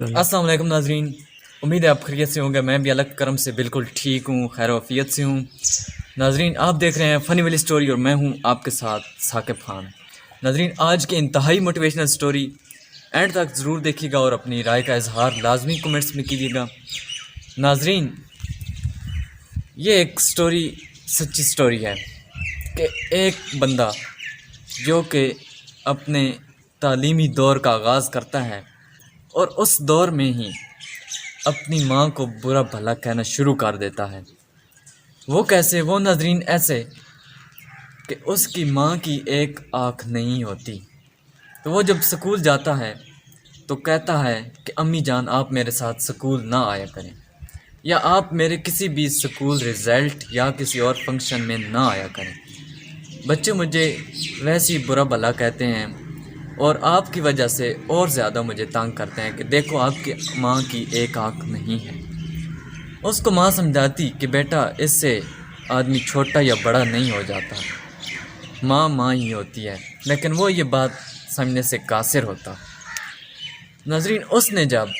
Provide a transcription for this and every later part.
अस्सलाम वालेकुम नाजरीन, उम्मीद है आप खैरियत से होंगे। मैं भी अल्लाह के करम से बिल्कुल ठीक हूँ, खैर वफ़ियत से हूँ। नाजरीन, आप देख रहे हैं फ़नी वाली स्टोरी और मैं हूँ आपके साथ साकिब खान। नाजरीन, आज की इंतहाई मोटिवेशनल स्टोरी एंड तक ज़रूर देखिएगा और अपनी राय का इजहार लाजमी कमेंट्स में कीजिएगा। नाजरीन, ये एक स्टोरी सच्ची स्टोरी है कि एक बंदा जो कि अपने तालीमी दौर का आगाज़ करता है और उस दौर में ही अपनी माँ को बुरा भला कहना शुरू कर देता है। वो कैसे? वो नाजरीन ऐसे कि उसकी माँ की एक आँख नहीं होती। तो वो जब स्कूल जाता है तो कहता है कि अम्मी जान आप मेरे साथ स्कूल ना आया करें, या आप मेरे किसी भी स्कूल रिज़ल्ट या किसी और फंक्शन में ना आया करें। बच्चे मुझे वैसे ही बुरा भला कहते हैं और आपकी वजह से और ज़्यादा मुझे तंग करते हैं कि देखो आपकी माँ की एक आँख नहीं है। उसको माँ समझाती कि बेटा इससे आदमी छोटा या बड़ा नहीं हो जाता, माँ माँ ही होती है, लेकिन वो ये बात समझने से कासिर होता। नाज़रीन, उसने जब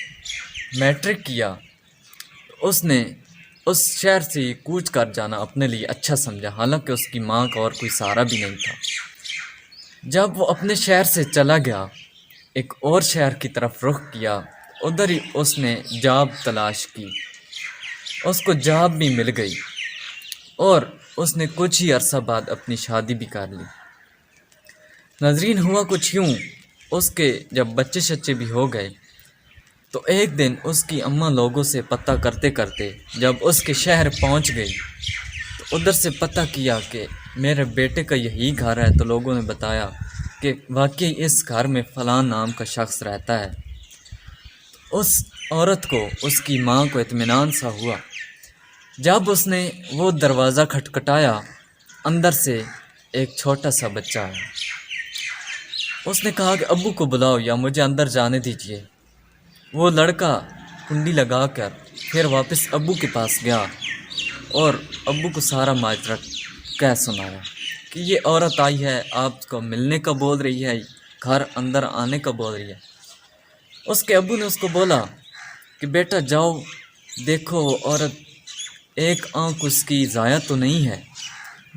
मैट्रिक किया उसने उस शहर से कूच कर जाना अपने लिए अच्छा समझा, हालांकि उसकी माँ का और कोई सहारा भी नहीं था। जब वो अपने शहर से चला गया, एक और शहर की तरफ रुख किया, उधर ही उसने जॉब तलाश की। उसको जॉब भी मिल गई और उसने कुछ ही अरसा बाद अपनी शादी भी कर ली। नाज़रीन, हुआ कुछ यूँ, उसके जब बच्चे शच्चे भी हो गए तो एक दिन उसकी अम्मा लोगों से पता करते करते जब उसके शहर पहुंच गई तो उधर से पता किया कि मेरे बेटे का यही घर है। तो लोगों ने बताया कि वाकई इस घर में फ़लाँ नाम का शख्स रहता है। उस औरत को, उसकी माँ को इत्मीनान सा हुआ। जब उसने वो दरवाज़ा खटखटाया, अंदर से एक छोटा सा बच्चा आया। उसने कहा कि अब्बू को बुलाओ या मुझे अंदर जाने दीजिए। वो लड़का कुंडी लगा कर फिर वापस अब्बू के पास गया और अब्बू को सारा माजरा कह सुनाया कि ये औरत आई है, आपको मिलने का बोल रही है, घर अंदर आने का बोल रही है। उसके अब्बू ने उसको बोला कि बेटा जाओ देखो वो औरत, एक आँख उसकी ज़ाया तो नहीं है।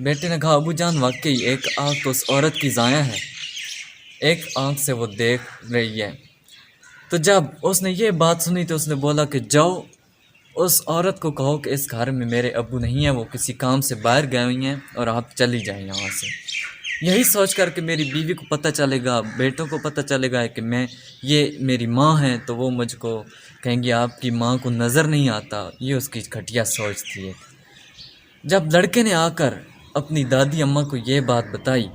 बेटे ने कहा अब्बू जान वाकई एक आँख तो उस औरत की ज़ाया है, एक आँख से वो देख रही है। तो जब उसने ये बात सुनी तो उसने बोला कि जाओ उस औरत को कहो कि इस घर में मेरे अब्बू नहीं हैं, वो किसी काम से बाहर गए हुई हैं और आप चली जाएं यहाँ से। यही सोच कर कि मेरी बीवी को पता चलेगा, बेटों को पता चलेगा कि मैं, ये मेरी माँ हैं, तो वो मुझको कहेंगी आपकी माँ को नज़र नहीं आता। ये उसकी घटिया सोच थी। जब लड़के ने आकर अपनी दादी अम्मा को ये बात बताई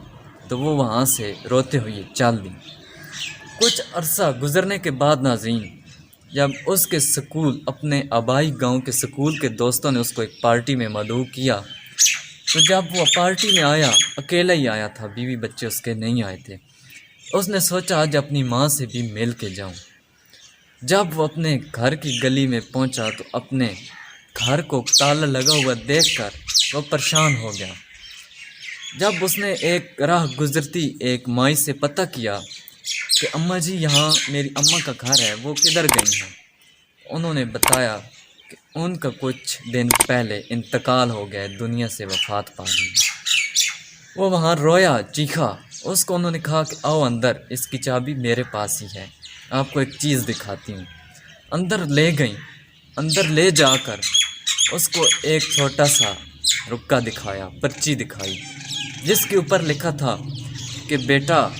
तो वो वहाँ से रोते हुए चल दी। कुछ अरसा गुज़रने के बाद नाज़रीन, जब उसके स्कूल, अपने आबाई गांव के स्कूल के दोस्तों ने उसको एक पार्टी में मदऊ किया, तो जब वो पार्टी में आया, अकेला ही आया था, बीवी बच्चे उसके नहीं आए थे। उसने सोचा आज अपनी माँ से भी मिल के जाऊँ। जब वो अपने घर की गली में पहुँचा तो अपने घर को ताला लगा हुआ देखकर वो परेशान हो गया। जब उसने एक राह गुजरती एक माई से पता किया कि अम्मा जी यहाँ मेरी अम्मा का घर है, वो किधर गई हैं, उन्होंने बताया कि उनका कुछ दिन पहले इंतकाल हो गया, दुनिया से वफ़ात पा गई। वो वहाँ रोया, चीखा। उसको उन्होंने कहा कि आओ अंदर, इसकी चाबी मेरे पास ही है, आपको एक चीज़ दिखाती हूँ। अंदर ले गई। अंदर ले जाकर उसको एक छोटा सा रुक्का दिखाया, पर्ची दिखाई, जिसके ऊपर लिखा था कि बेटा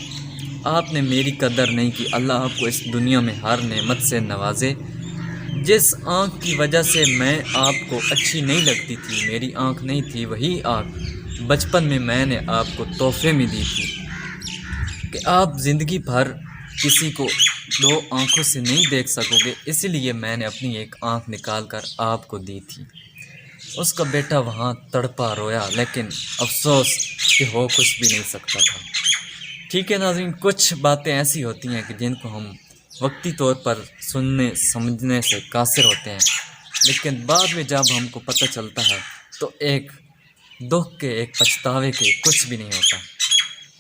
आपने मेरी कदर नहीं की, अल्लाह आपको इस दुनिया में हर नेमत से नवाजे। जिस आँख की वजह से मैं आपको अच्छी नहीं लगती थी, मेरी आँख नहीं थी, वही आँख बचपन में मैंने आपको तोहफे में दी थी कि आप ज़िंदगी भर किसी को दो आँखों से नहीं देख सकोगे, इसीलिए मैंने अपनी एक आँख निकाल कर आपको दी थी। उसका बेटा वहाँ तड़पा रोया, लेकिन अफसोस कि हो कुछ भी नहीं सकता था। ठीक है नाज़रीन, कुछ बातें ऐसी होती हैं कि जिनको हम वक्ती तौर पर सुनने समझने से कासिर होते हैं, लेकिन बाद में जब हमको पता चलता है तो एक दुख के, एक पछतावे के कुछ भी नहीं होता।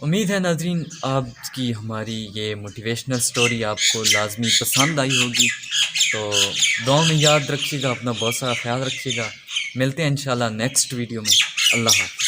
उम्मीद है नाज़रीन आपकी हमारी ये मोटिवेशनल स्टोरी आपको लाजमी पसंद आई होगी। تو دعا میں یاد رکھیے گا، اپنا بہت سارا خیال رکھیے گا. ملتے ہیں انشاءاللہ نیکسٹ ویڈیو میں. اللہ حافظ.